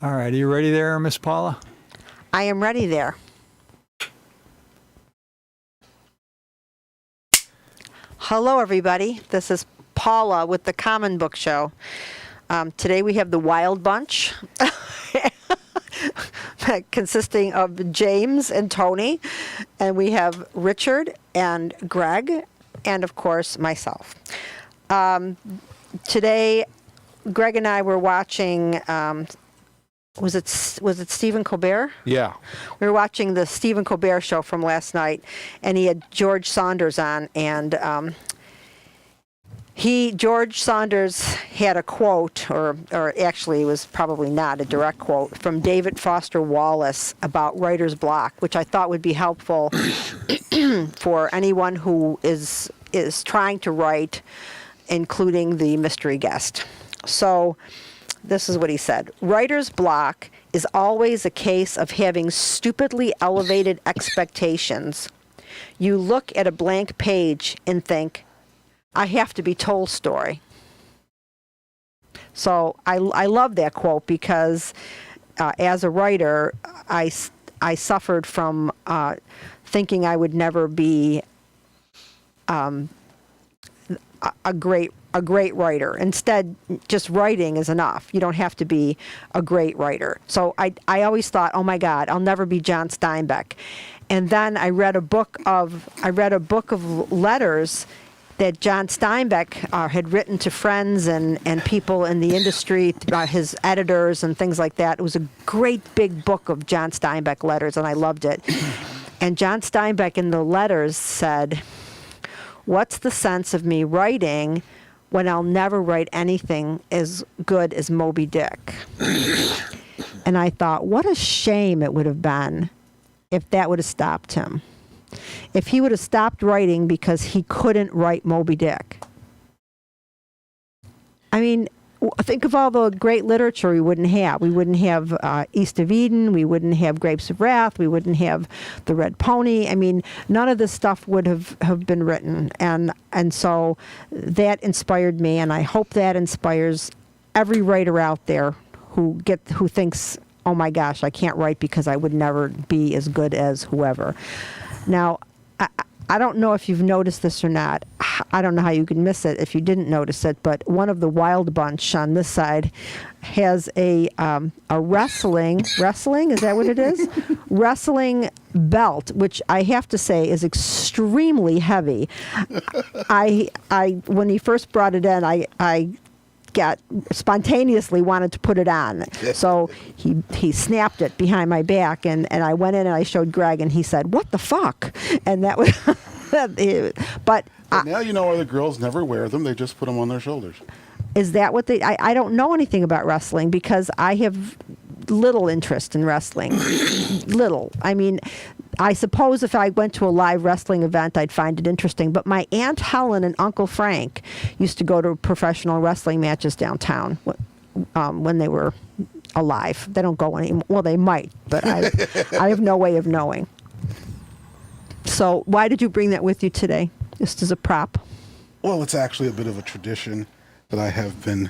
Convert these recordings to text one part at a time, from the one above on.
All right, are you ready there, Miss Paula? I am ready there. Hello, everybody. This is Paula with the Common Book Show. Today we have the Wild Bunch, consisting of James and Tony, and we have Richard and Greg, and of course myself. Today, Greg and I were watching. Was it Stephen Colbert? Yeah. We were watching the Stephen Colbert show from last night, and he had George Saunders on, and George Saunders had a quote, or actually it was probably not a direct quote, from David Foster Wallace about writer's block, which I thought would be helpful for anyone who is trying to write, including the mystery guest. So this is what he said. Writer's block is always a case of having stupidly elevated expectations. You look at a blank page and think, I have to be Tolstoy. So I love that quote because as a writer, I suffered from thinking I would never be a great writer. Instead, just writing is enough. You don't have to be a great writer. So I always thought, oh my God, I'll never be John Steinbeck. And then I read a book of letters that John Steinbeck had written to friends and people in the industry, his editors and things like that. It was a great big book of John Steinbeck letters, and I loved it. And John Steinbeck in the letters said, what's the sense of me writing when I'll never write anything as good as Moby Dick? And I thought, what a shame it would have been if that would have stopped him. If he would have stopped writing because he couldn't write Moby Dick. I mean, think of all the great literature we wouldn't have. We wouldn't have East of Eden. We wouldn't have Grapes of Wrath. We wouldn't have The Red Pony. I mean, none of this stuff would have been written. And so that inspired me, and I hope that inspires every writer out there who thinks, oh my gosh, I can't write because I would never be as good as whoever. Now, I don't know if you've noticed this or not. I don't know how you could miss it if you didn't notice it, but one of the Wild Bunch on this side has a wrestling, is that what it is? Wrestling belt, which I have to say is extremely heavy. When he first brought it in, I got spontaneously wanted to put it on. So he snapped it behind my back, and I went in and I showed Greg, and he said, what the fuck? And that was, but now you know other girls never wear them. They just put them on their shoulders. Is that what I don't know anything about wrestling because I have little interest in wrestling. Little. I mean, I suppose if I went to a live wrestling event, I'd find it interesting. But my Aunt Helen and Uncle Frank used to go to professional wrestling matches downtown when they were alive. They don't go anymore. Well, they might, but I have no way of knowing. So why did you bring that with you today, just as a prop? Well, it's actually a bit of a tradition that I have been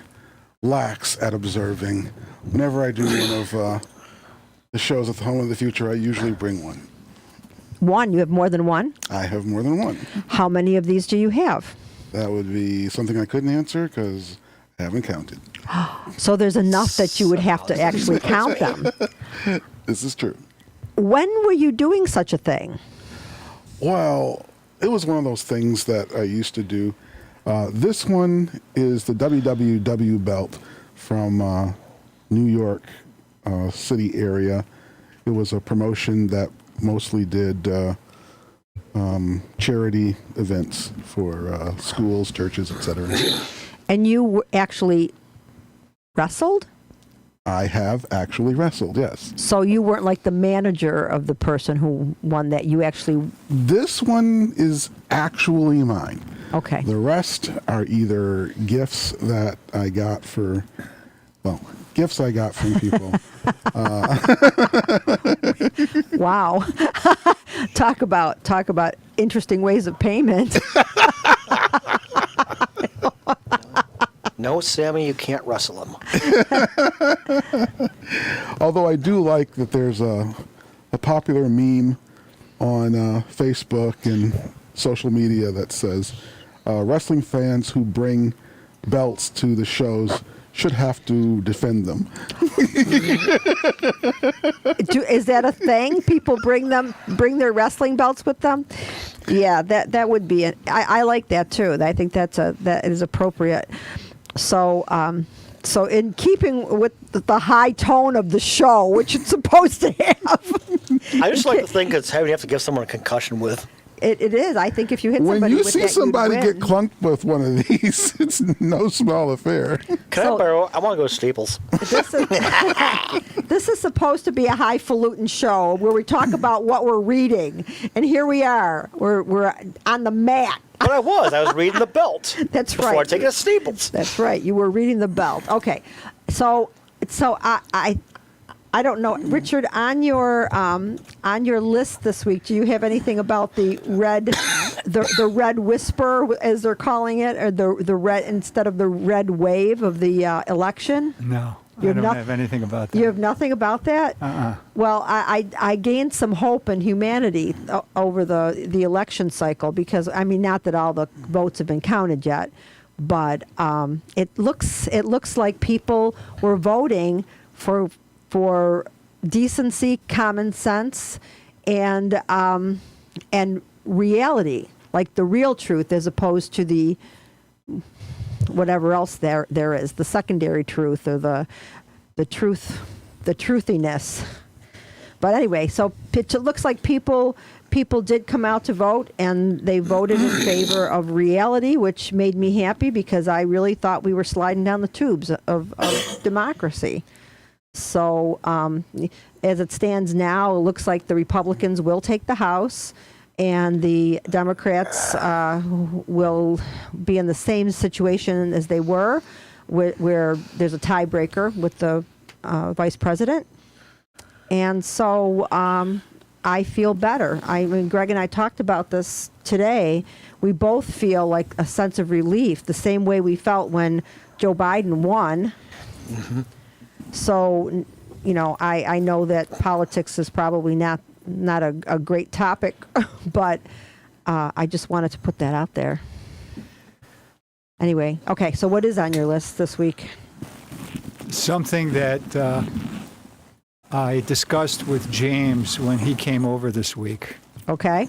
lax at observing. Whenever I do one of the shows at the Home of the Future, I usually bring one. One? You have more than one? I have more than one. How many of these do you have? That would be something I couldn't answer because I haven't counted. So there's enough that you would have to actually count them. This is true. When were you doing such a thing? Well, it was one of those things that I used to do. This one is the WWW belt from New York City area. It was a promotion that mostly did charity events for schools, churches, etc. And you actually wrestled? I have actually wrestled, yes. So you weren't like the manager of the person who won that. You actually... This one is actually mine. Okay. The rest are either gifts that I got for, well, gifts I got from people. Wow. Talk about interesting ways of payment. No, Sammy, you can't wrestle him. Although I do like that there's a popular meme on Facebook and social media that says wrestling fans who bring belts to the shows should have to defend them. Is that a thing? People bring their wrestling belts with them? Yeah, that would be I like that too. I think that is appropriate. So so in keeping with the high tone of the show, which it's supposed to have. I just like to think it's how you have to give someone a concussion with. It is. I think if you hit When somebody you with see that, somebody you'd get win. clunked with one of these, it's no small affair. Can So- I borrow? I want to go to Staples. This is supposed to be a highfalutin show where we talk about what we're reading, and here we are. We're on the mat. But I was reading the belt. That's before right. I take it to Staples. That's right. You were reading the belt. Okay, so I don't know, Richard. On your list this week, do you have anything about the red whisper, as they're calling it, or the red instead of the red wave of the election? No, You I have don't noth- have anything about that. You have nothing about that? Well, I gained some hope in humanity over the election cycle because, I mean, not that all the votes have been counted yet, but it looks like people were voting for decency, common sense, and reality, like the real truth, as opposed to the whatever else there is, the secondary truth or the truthiness. But anyway, so it looks like people did come out to vote, and they voted in favor of reality, which made me happy because I really thought we were sliding down the tubes of democracy. So as it stands now, it looks like the Republicans will take the House, and the Democrats will be in the same situation as they were, where there's a tiebreaker with the vice president. And so I feel better. I mean, Greg and I talked about this today. We both feel like a sense of relief, the same way we felt when Joe Biden won. Mm-hmm. So, you know, I know that politics is probably not a great topic, but I just wanted to put that out there. Anyway, okay, so what is on your list this week? Something that I discussed with James when he came over this week. Okay.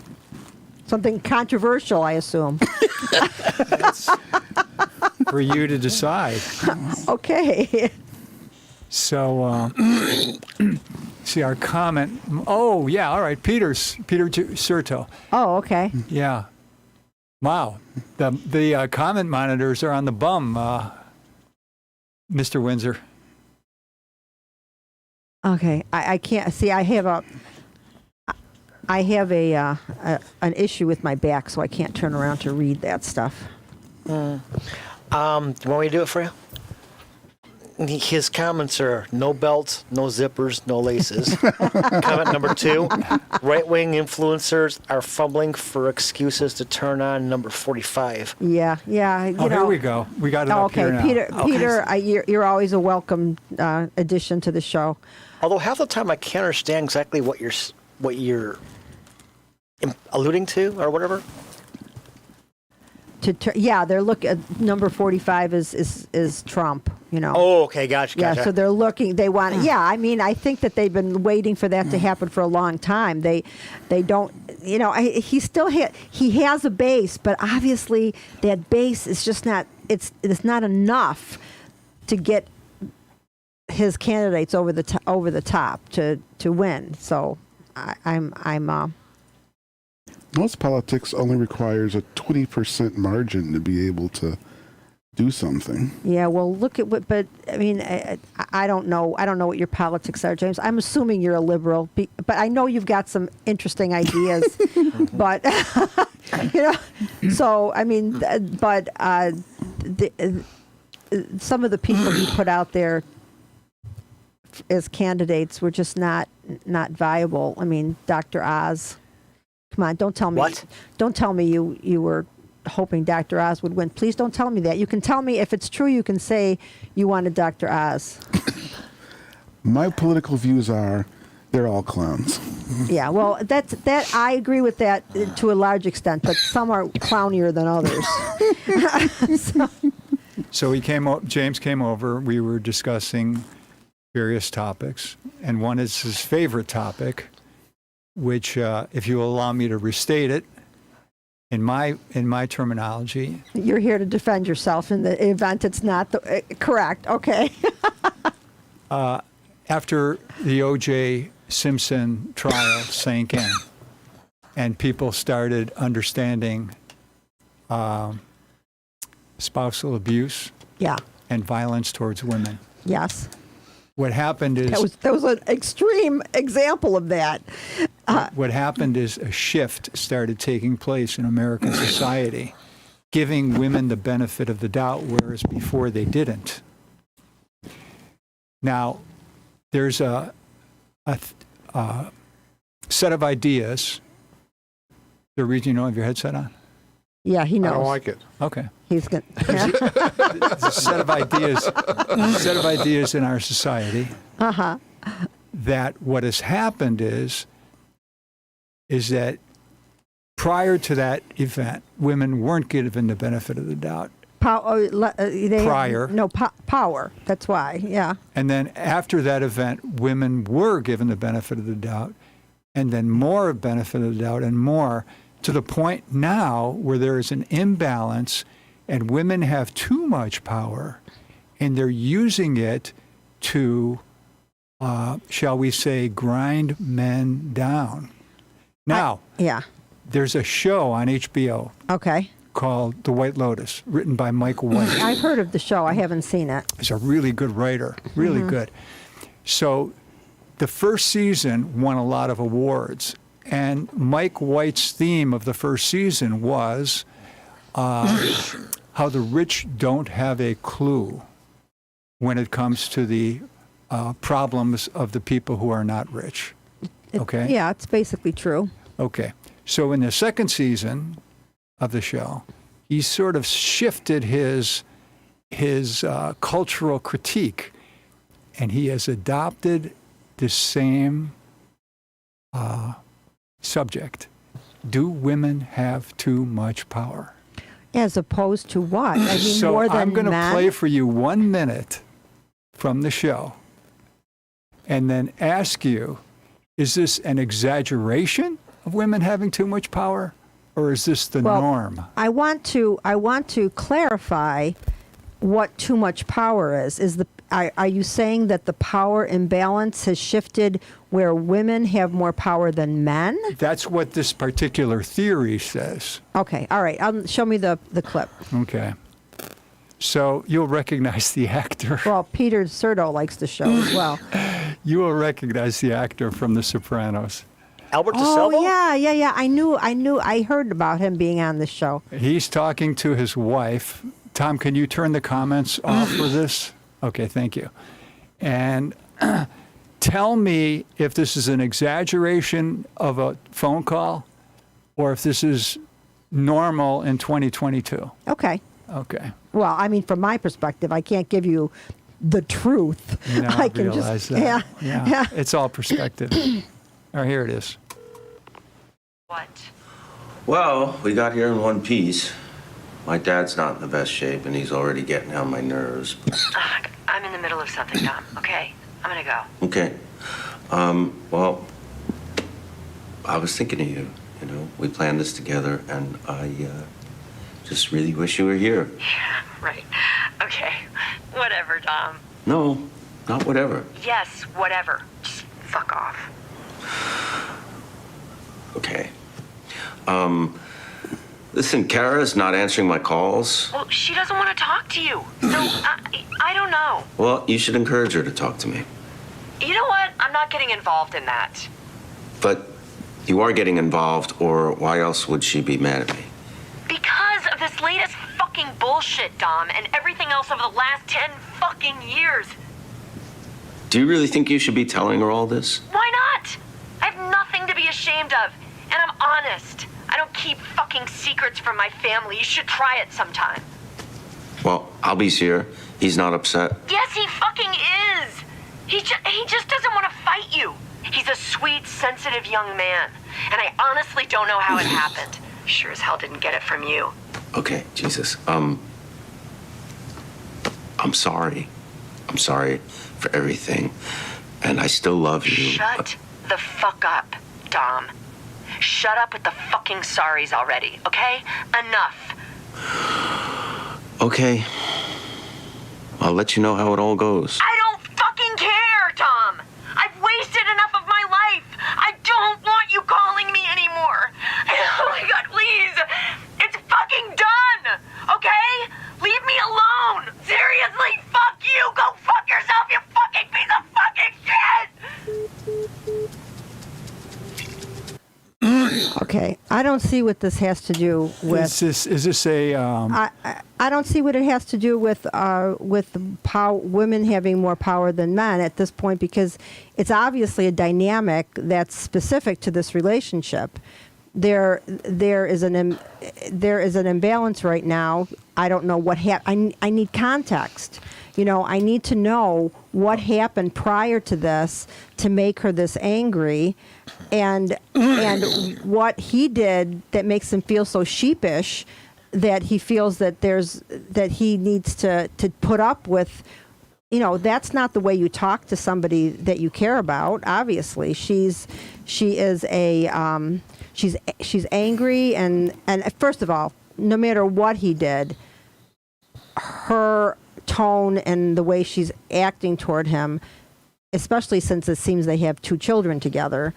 Something controversial, I assume. That's for you to decide. Okay. So, see our comment. Oh, yeah, all right. Peter Serto. Oh, okay. Yeah. Wow. The comment monitors are on the bum, Mr. Windsor. Okay. I can't see. I have an issue with my back, so I can't turn around to read that stuff. Do you want me to do it for you? His comments are no belts, no zippers, no laces. Comment number 2, right-wing influencers are fumbling for excuses to turn on number 45. Yeah. You know. Here we go. We got it up Okay, here now. Peter, you're always a welcome addition to the show. Although half the time I can't understand exactly what you're alluding to or whatever. They're number 45 is Trump, you know. Oh, okay, gotcha. Yeah, so they're looking. They want. Yeah, I mean, I think that they've been waiting for that to happen for a long time. They don't. You know, he has a base, but obviously that base is just not. It's not enough to get his candidates over the top to win. So I'm. Most politics only requires a 20% margin to be able to do something. Yeah, well, look at what, but I mean, I don't know. I don't know what your politics are, James. I'm assuming you're a liberal, but I know you've got some interesting ideas. But you know, so I mean, but some of the people you put out there as candidates were just not viable. I mean, Dr. Oz. Come on, don't tell me. What? Don't tell me you were hoping Dr. Oz would win. Please don't tell me that. You can tell me if it's true. You can say you wanted Dr. Oz. My political views are they're all clowns. Yeah, well, that I agree with that to a large extent, but some are clownier than others. So James came over. We were discussing various topics, and one is his favorite topic, which, if you allow me to restate it, in my terminology, You're here to defend yourself in the event it's not correct. Okay. after the O.J. Simpson trial sank in, and people started understanding spousal abuse Yeah. and violence towards women. Yes. What happened is That was an extreme example of that. what happened is a shift started taking place in American society, giving women the benefit of the doubt, whereas before they didn't. Now, there's a set of ideas. The reason you don't have your headset on? Yeah, he I knows. don't like it. Okay. He's going There's a set of ideas in our society that what has happened is that prior to that event, women weren't given the benefit of the doubt. Prior. Power. That's why. Yeah. And then after that event, women were given the benefit of the doubt, and then more benefit of the doubt and more, to the point now where there is an imbalance and women have too much power and they're using it to, shall we say, grind men down. Now, Yeah. there's a show on HBO Okay. called The White Lotus, written by Mike White. I've heard of the show. I haven't seen it. He's a really good writer, really good. So the first season won a lot of awards. And Mike White's theme of the first season was how the rich don't have a clue when it comes to the problems of the people who are not rich. Okay? Yeah, it's basically true. Okay. So in the second season of the show, he sort of shifted his cultural critique, and he has adopted the same subject. Do women have too much power? As opposed to what? I mean, So more than I'm going to men? play for you 1 minute from the show and then ask you, is this an exaggeration of women having too much power, or is this the Well, norm? I want to clarify what too much power is. Are you saying that the power imbalance has shifted where women have more power than men? That's what this particular theory says. Okay, all right. Show me the clip. Okay. So you'll recognize the actor. Well, Peter Serto likes the show as well. You will recognize the actor from The Sopranos. Albert Oh DeSalvo? yeah. I heard about him being on the show. He's talking to his wife. Tom, can you turn the comments off for this? Okay, thank you. And tell me if this is an exaggeration of a phone call or if this is normal in 2022. Okay. Okay. Well, I mean, from my perspective, I can't give you the truth. You now I can realize just, that. Yeah. It's all perspective. All right, here it is. What? Well, we got here in one piece. My dad's not in the best shape, and he's already getting on my nerves. Ugh, I'm in the middle of something, Dom. Okay, I'm gonna go. Okay. Well, I was thinking of you. You know, we planned this together, and I just really wish you were here. Yeah, right. Okay. Whatever, Dom. No, not whatever. Yes, whatever. Just fuck off. Okay. Listen, Kara's not answering my calls. Well, she doesn't want to talk to you. So, I don't know. Well, you should encourage her to talk to me. You know what? I'm not getting involved in that. But you are getting involved, or why else would she be mad at me? Because of this latest fucking bullshit, Dom, and everything else over the last 10 fucking years. Do you really think you should be telling her all this? Why not? I have nothing to be ashamed of, and I'm honest. I don't keep fucking secrets from my family. You should try it sometime. Well, Albie's here. He's not upset. Yes, he fucking is. He just doesn't want to fight you. He's a sweet, sensitive young man. And I honestly don't know how it happened. Sure as hell didn't get it from you. Okay, Jesus. I'm sorry. I'm sorry for everything. And I still love you. Shut the fuck up, Dom. Shut up with the fucking sorries already, okay? Enough. Okay. I'll let you know how it all goes. I don't fucking care, Tom. I've wasted enough of my life. I don't want you calling me anymore. Oh my God, please. It's fucking done, okay? Leave me alone. Seriously, fuck you. Go fuck yourself, you fucking piece of fucking shit. Okay, I don't see what this has to do with. Is this a, I don't see what it has to do with women having more power than men at this point, because it's obviously a dynamic that's specific to this relationship. There is an imbalance right now. I don't know what happened. I need context. You know, I need to know what happened prior to this to make her this angry, and what he did that makes him feel so sheepish that he feels that he needs to put up with. You know, that's not the way you talk to somebody that you care about. Obviously, she's angry, and first of all, no matter what he did, her tone and the way she's acting toward him, especially since it seems they have 2 children together,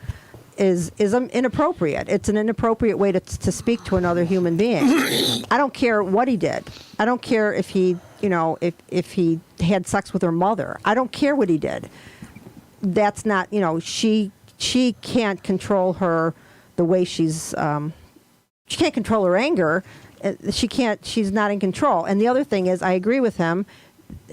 is inappropriate. It's an inappropriate way to speak to another human being. I don't care what he did. I don't care if he, if he had sex with her mother. I don't care what he did. That's not, she can't control her the way she can't control her anger. She's not in control. And the other thing is, I agree with him.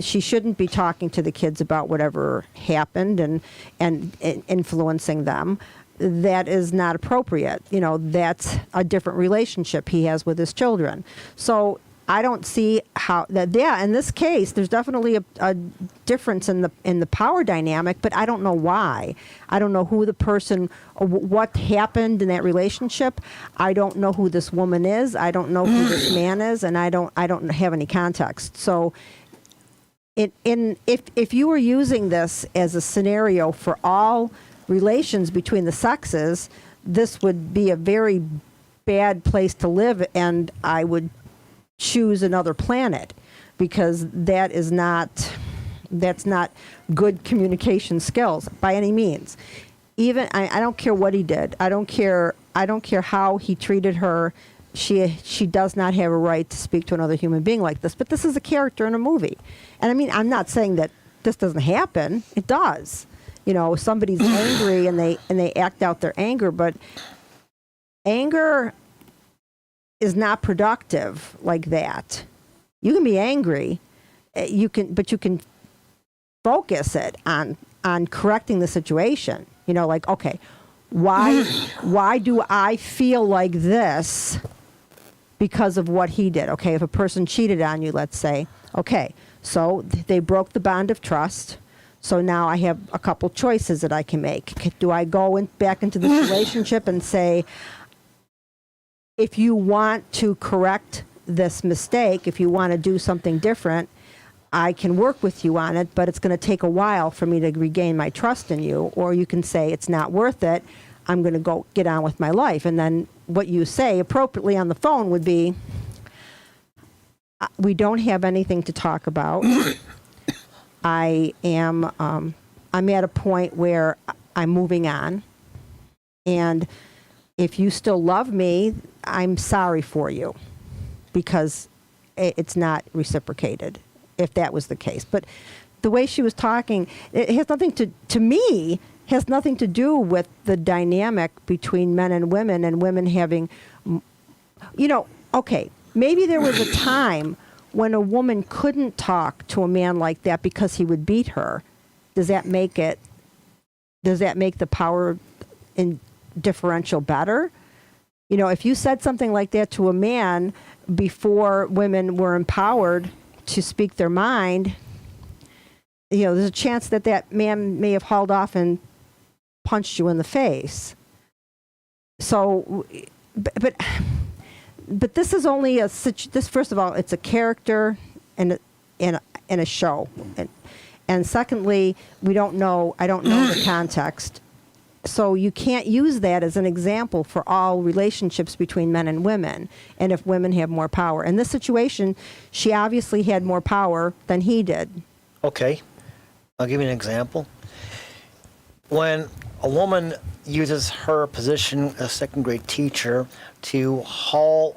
She shouldn't be talking to the kids about whatever happened and influencing them. That is not appropriate. That's a different relationship he has with his children. So I don't see how that. Yeah, in this case, there's definitely a difference in the power dynamic, but I don't know why. I don't know who the person, or what happened in that relationship. I don't know who this woman is. I don't know who this man is, and I don't have any context. So, if you were using this as a scenario for all relations between the sexes, this would be a very bad place to live, and I would choose another planet, because that's not good communication skills by any means. Even I don't care what he did. I don't care how he treated her. She does not have a right to speak to another human being like this. But this is a character in a movie, and I mean, I'm not saying that this doesn't happen. It does. Somebody's angry and they act out their anger, but anger is not productive like that. You can be angry, but you can focus it on correcting the situation. Like, okay, why do I feel like this because of what he did? Okay, if a person cheated on you, let's say, okay, so they broke the bond of trust. So now I have a couple choices that I can make. Do I go back into this relationship and say, if you want to correct this mistake, if you want to do something different, I can work with you on it, but it's going to take a while for me to regain my trust in you. Or you can say, it's not worth it. I'm going to go get on with my life. And then what you say appropriately on the phone would be, we don't have anything to talk about. I'm at a point where I'm moving on. And if you still love me, I'm sorry for you, because it's not reciprocated, if that was the case. But the way she was talking, it has nothing to me, has nothing to do with the dynamic between men and women having, okay, maybe there was a time when a woman couldn't talk to a man like that because he would beat her. Does that make the power in differential better? You know, if you said something like that to a man before women were empowered to speak their mind, you know, there's a chance that that man may have hauled off and punched you in the face. So, but this is only this. First of all, it's a character and a show, and secondly, we don't know. I don't know the context, so you can't use that as an example for all relationships between men and women. And if women have more power, in this situation, she obviously had more power than he did. Okay, I'll give you an example. When a woman uses her position as a second grade teacher to haul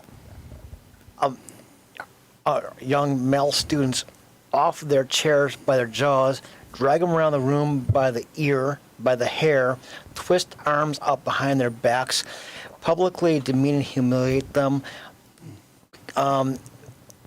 young male students off their chairs by their jaws, drag them around the room by the ear, by the hair, twist arms up behind their backs, publicly demean and humiliate them,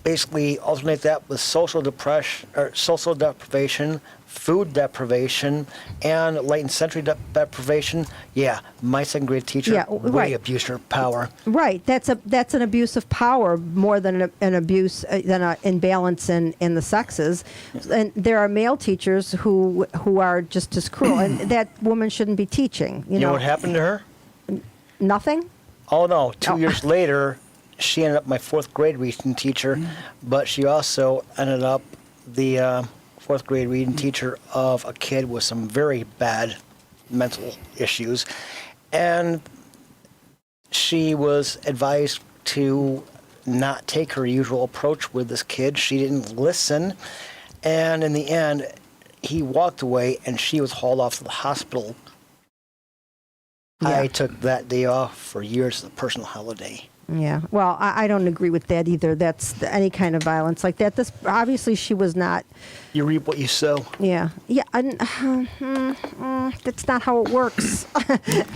basically alternate that with social depression or social deprivation, food deprivation, and latent sensory deprivation. Yeah, my second grade teacher really right. abused her power. Right. That's an abuse of power more than an abuse than an imbalance in the sexes. And there are male teachers who are just as cruel, and that woman shouldn't be teaching. You know what happened to her? Nothing. Oh no! 2 years later, she ended up my fourth grade reading teacher, but she also ended up the fourth grade reading teacher of a kid with some very bad mental issues. And she was advised to not take her usual approach with this kid. She didn't listen. And in the end, he walked away and she was hauled off to the hospital. Yeah. I took that day off for years as a personal holiday. Yeah. Well, I don't agree with that either. That's any kind of violence like that. This obviously she was not. You reap what you sow. Yeah. Yeah. And, that's not how it works.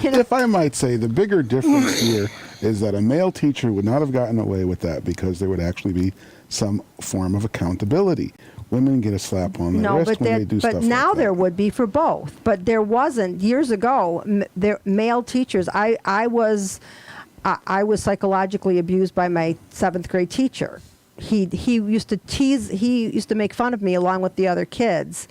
You know? If I might say, the bigger difference here is that a male teacher would not have gotten away with that because there would actually be some form of accountability. Women get a slap on the wrist when they do stuff like that. But now there would be for both. But there wasn't years ago. Male teachers. I was psychologically abused by my seventh grade teacher. He used to tease. He used to make fun of me along with the other kids.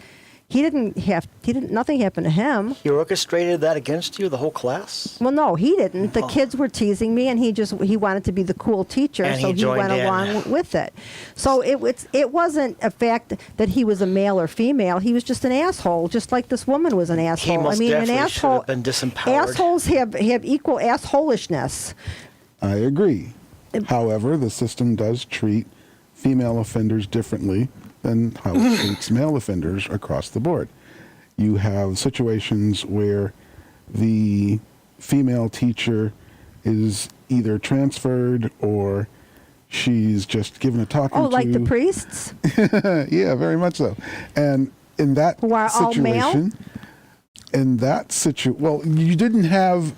Nothing happened to him. He orchestrated that against you, the whole class? Well, no, he didn't. The kids were teasing me, and he wanted to be the cool teacher, And so he he joined went in. along with it. So it wasn't a fact that he was a male or female. He was just an asshole, just like this woman was an asshole. He most an definitely should asshole. have been disempowered. Assholes have equal assholishness. I agree. However, the system does treat female offenders differently than how it treats male offenders across the board. You have situations where the female teacher is either transferred or she's just given a talking to. Oh, like the priests? Yeah, very much so. And in that Who are all male? situation, well, you didn't have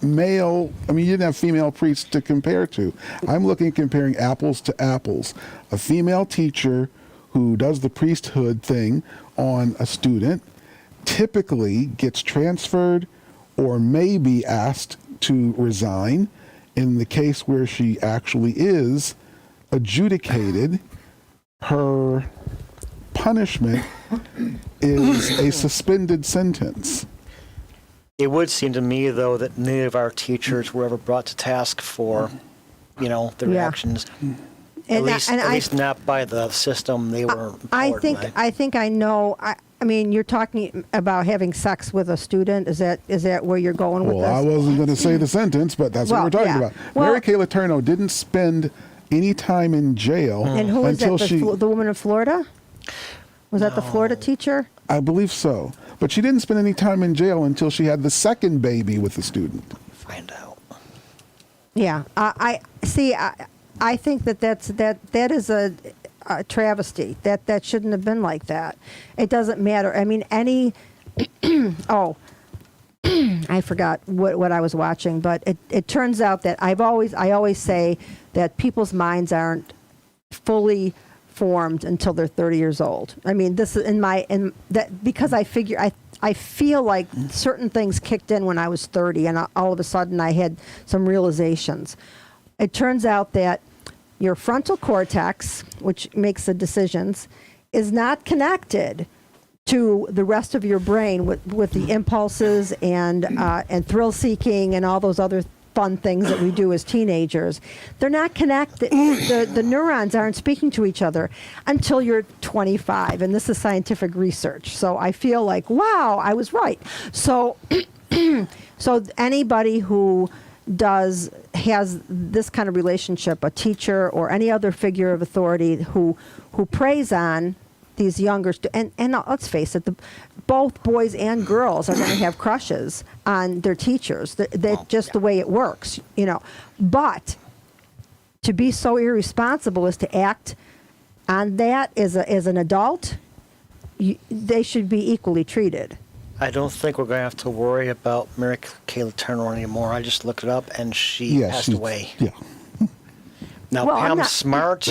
female priests to compare to. I'm looking at comparing apples to apples. A female teacher who does the priesthood thing on a student typically gets transferred or may be asked to resign. In the case where she actually is adjudicated, her punishment is a suspended sentence. It would seem to me, though, that neither of our teachers were ever brought to task for, their Yeah. actions. And At least not by the system they were empowered by. I think I know. I mean, you're talking about having sex with a student. Is that where you're going with Well, I this? wasn't going to say the sentence, but that's Well, what we're talking yeah. about. Well- Mary Kay Letourneau didn't spend any time in jail And who is until that? The woman in Florida? Was that the Florida teacher? I believe so. But she didn't spend any time in jail until she had the second baby with the student. Find out. Yeah, I see. I think that is a travesty. That shouldn't have been like that. It doesn't matter. I mean, oh, I forgot what I was watching, but it turns out that I always say that people's minds aren't fully formed until they're 30 years old. I mean, this is because I feel like certain things kicked in when I was 30, and all of a sudden I had some realizations. it turns out that your frontal cortex, which makes the decisions, is not connected to the rest of your brain with the impulses and thrill seeking and all those other fun things that we do as teenagers. They're not connected. The neurons aren't speaking to each other until you're 25, and this is scientific research. So I feel like, wow, I was right. So, so anybody who has this kind of relationship, a teacher or any other figure of authority who preys on these younger and let's face it, both boys and girls are going to have crushes on their teachers. That's just the way it works, you know. But to be so irresponsible as to act on that as an adult, they should be equally treated. I don't think we're going to have to worry about Mary Kayla Turner anymore. I just looked it up, and she passed away. Yeah. Now, Well, I'm Pam not- Smart,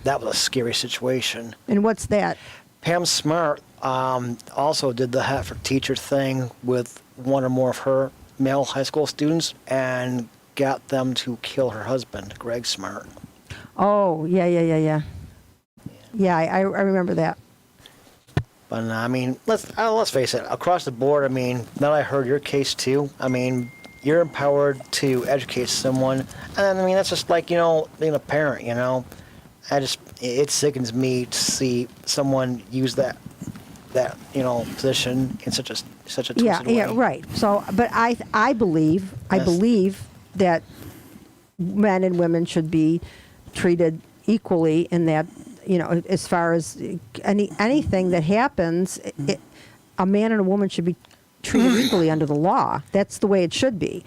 that was a scary situation. And what's that? Pam Smart also did the hat for teacher thing with one or more of her male high school students and got them to kill her husband, Greg Smart. Oh, yeah. Yeah, I remember that. But I mean, let's face it. Across the board, I mean, now that I heard your case too, I mean, you're empowered to educate someone, and I mean that's just like, you know, being a parent. You know, it sickens me to see someone use that you know position in such a twisted way. Yeah, right. So, but I believe that men and women should be treated equally in that, you know, as far as anything that happens, a man and a woman should be treated equally under the law. That's the way it should be.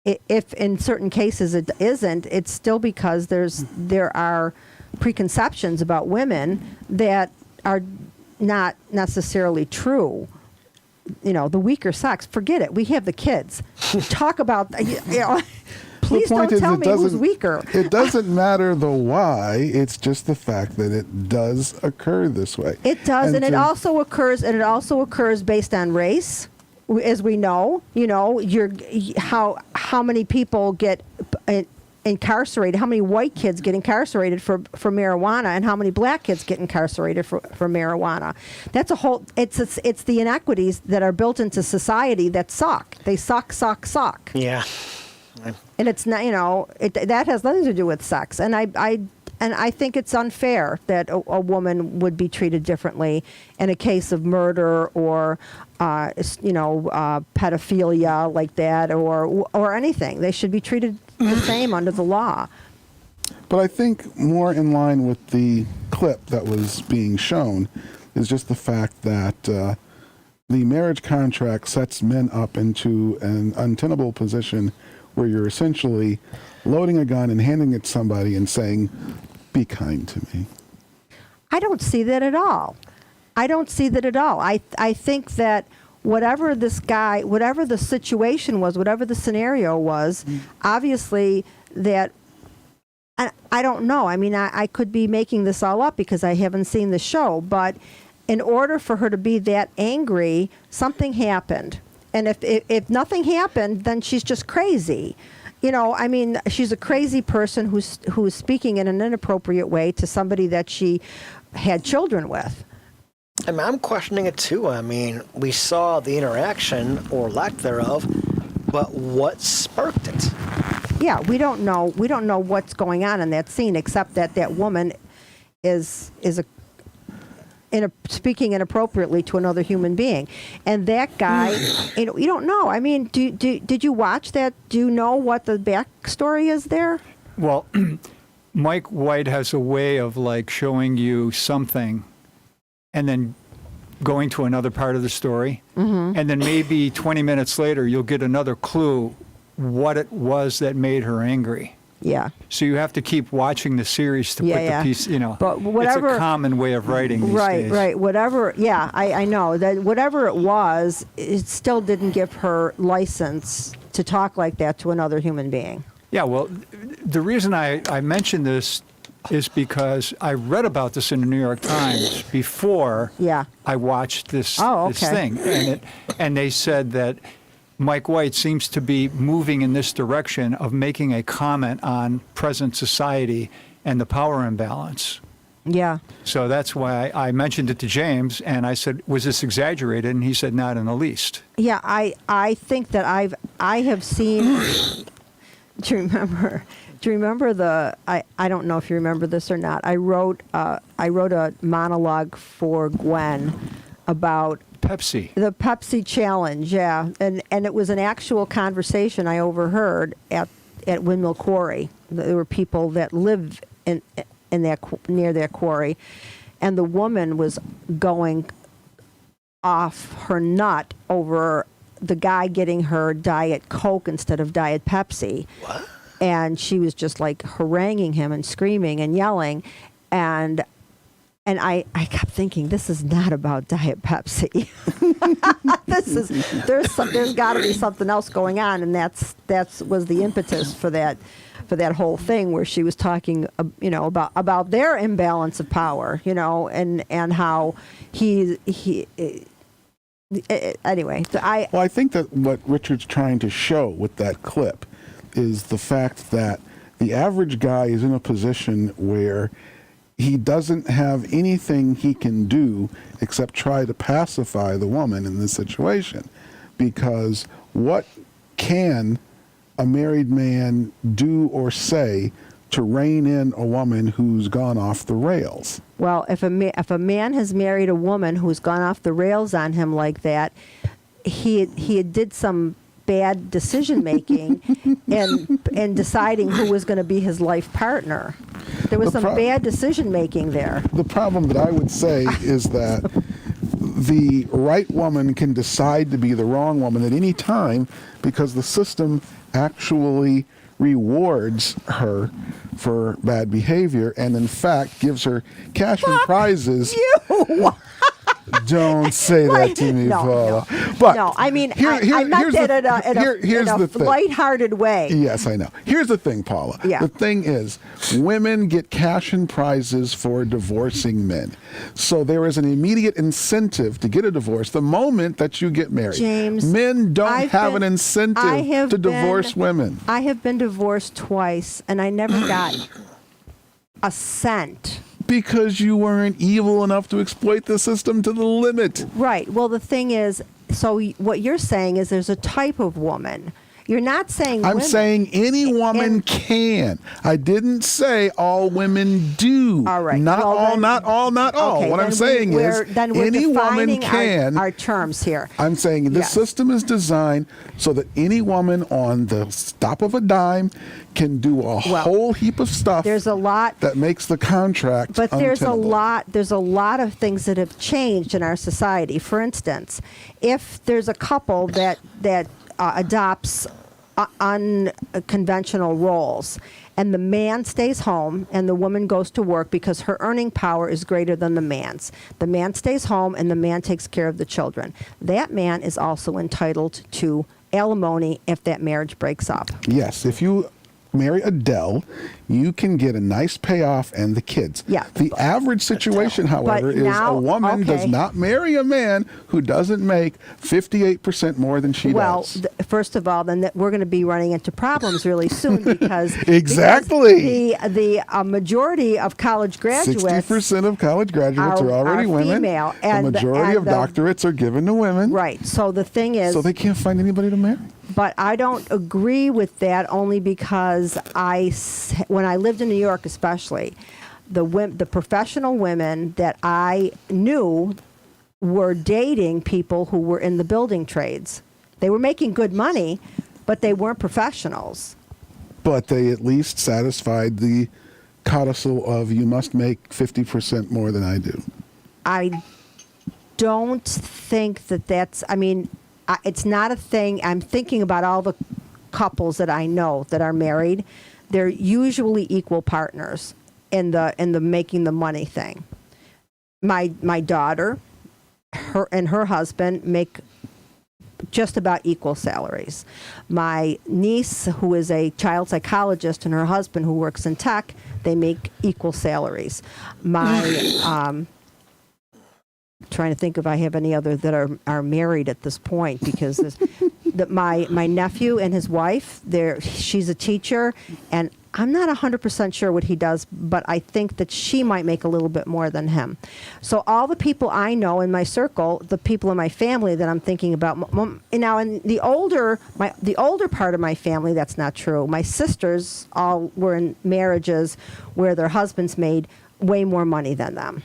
If in certain cases it isn't, it's still because there are preconceptions about women that are not necessarily true. You know, the weaker sex, forget it. We have the kids. Talk about, you know, please don't tell me who's weaker. It doesn't matter the why. It's just the fact that it does occur this way. It does, and it to- also occurs based on race, as we know. You know, how many people get incarcerated, how many white kids get incarcerated for marijuana, and how many black kids get incarcerated for marijuana. That's a whole. It's the inequities that are built into society that suck. They suck. Yeah. And it's not, you know, that has nothing to do with sex. And I think it's unfair that a woman would be treated differently in a case of murder or, pedophilia like that or anything. They should be treated the same under the law. But I think more in line with the clip that was being shown is just the fact that the marriage contract sets men up into an untenable position where you're essentially loading a gun and handing it to somebody and saying, "Be kind to me." I don't see that at all. I think that whatever the situation was, whatever the scenario was, obviously that, I don't know. I mean, I could be making this all up because I haven't seen the show, but in order for her to be that angry, something happened. And if nothing happened, then she's just crazy. You know, I mean, she's a crazy person who's speaking in an inappropriate way to somebody that she had children with. I mean, I'm questioning it too. I mean, we saw the interaction or lack thereof, but what sparked it? Yeah, we don't know what's going on in that scene, except that woman is speaking inappropriately to another human being, and that guy, you don't know. I mean, did you watch that? Do you know what the backstory is there? Well, Mike White has a way of like showing you something and then going to another part of the story. Mm-hmm. And then maybe 20 minutes later, you'll get another clue what it was that made her angry. Yeah. So you have to keep watching the series to put the piece, you know. But whatever, it's a common way of writing these days. Right. Whatever, yeah, I know that whatever it was, it still didn't give her license to talk like that to another human being. Yeah, well, the reason I mentioned this is because I read about this in the New York Times before Yeah. I watched this Oh, this okay. thing, and they said that Mike White seems to be moving in this direction of making a comment on present society and the power imbalance. Yeah. So that's why I mentioned it to James, and I said, "Was this exaggerated?" And he said, "Not in the least." Yeah, I think that I have seen. Do you remember I don't know if you remember this or not. I wrote a monologue for Gwen about Pepsi. the Pepsi challenge, yeah, and it was an actual conversation I overheard at Windmill Quarry. There were people that live in that near that quarry, and the woman was going off her nut over the guy getting her Diet Coke instead of Diet Pepsi. What? And she was just like haranguing him and screaming and yelling, and I kept thinking, this is not about Diet Pepsi. There's got to be something else going on, and that's was the impetus for that whole thing where she was talking, about their imbalance of power, and how he anyway. So I think that what Richard's trying to show with that clip is the fact that the average guy is in a position where he doesn't have anything he can do except try to pacify the woman in this situation. Because what can a married man do or say to rein in a woman who's gone off the rails? Well, if a man has married a woman who's gone off the rails on him like that, he did some bad decision making and deciding who was going to be his life partner. There was some bad decision making there. The problem that I would say is that the right woman can decide to be the wrong woman at any time because the system actually rewards her for bad behavior and in fact gives her cash and prizes. You. Don't say that to me, Paula. But no, I mean, I meant here's that here's in a the thing. lighthearted way. Yes, I know. Here's the thing, Paula. Yeah. The thing is, women get cash and prizes for divorcing men. So there is an immediate incentive to get a divorce the moment that you get married. James, men don't I've have been- an incentive to divorce women. I have been divorced twice, and I never got a cent. Because you weren't evil enough to exploit the system to the limit. Right. Well, the thing is, so what you're saying is there's a type of woman. You're not saying I'm women. saying any woman And- can. I didn't say all women do. All right. Not Well, all, then- not all, not all. Okay, What I'm then saying we're is defining any woman can. our terms here. I'm saying the Yes. system is designed so that any woman on the stop of a dime can do a whole heap of stuff There's a lot. that makes the contract But there's untenable. there's a lot of things that have changed in our society. For instance, if there's a couple that adopts unconventional roles, and the man stays home and the woman goes to work because her earning power is greater than the man's. The man stays home and the man takes care of the children. That man is also entitled to alimony if that marriage breaks up. Yes, if you marry Adele, you can get a nice payoff and the kids. Yeah. The average situation, however, is now- a woman does okay. not marry a man who doesn't make 58% more than she Well, does. first of all, then we're going to be running into problems really soon because Exactly. because the majority of college graduates 60% of college graduates are already women. female, The and majority of doctorates are given to women. right. So the thing is, So they can't find anybody to marry. but I don't agree with that only because when I lived in New York, especially, the professional women that I knew were dating people who were in the building trades. They were making good money, but they weren't professionals. But they at least satisfied the codicil of you must make 50% more than I do. I don't think that's, it's not a thing. I'm thinking about all the couples that I know that are married. They're usually equal partners in the making the money thing. My daughter, her and her husband make just about equal salaries. My niece, who is a child psychologist, and her husband, who works in tech, they make equal salaries. My trying to think if I have any other that are married at this point, because my nephew and his wife, she's a teacher, and I'm not 100% sure what he does, but I think that she might make a little bit more than him. So all the people I know in my circle, the people in my family that I'm thinking about now, in the older part of my family, that's not true. My sisters all were in marriages where their husbands made way more money than them.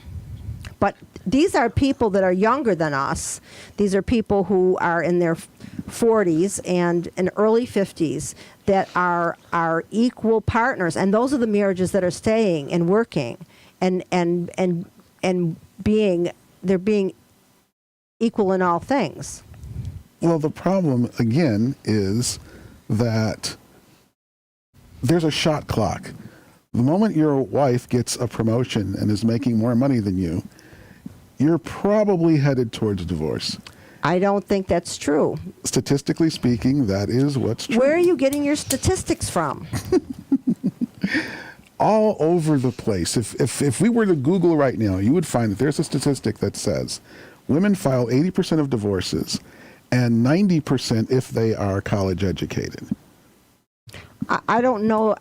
But these are people that are younger than us. These are people who are in their 40s and in early 50s that are equal partners, and those are the marriages that are staying and working and being equal in all things. Well, the problem again is that there's a shot clock. The moment your wife gets a promotion and is making more money than you, you're probably headed towards divorce. I don't think that's true. Statistically speaking, that is what's true. Where are you getting your statistics from? All over the place. If we were to Google right now, you would find that there's a statistic that says women file 80% of divorces and 90% if they are college educated. I don't know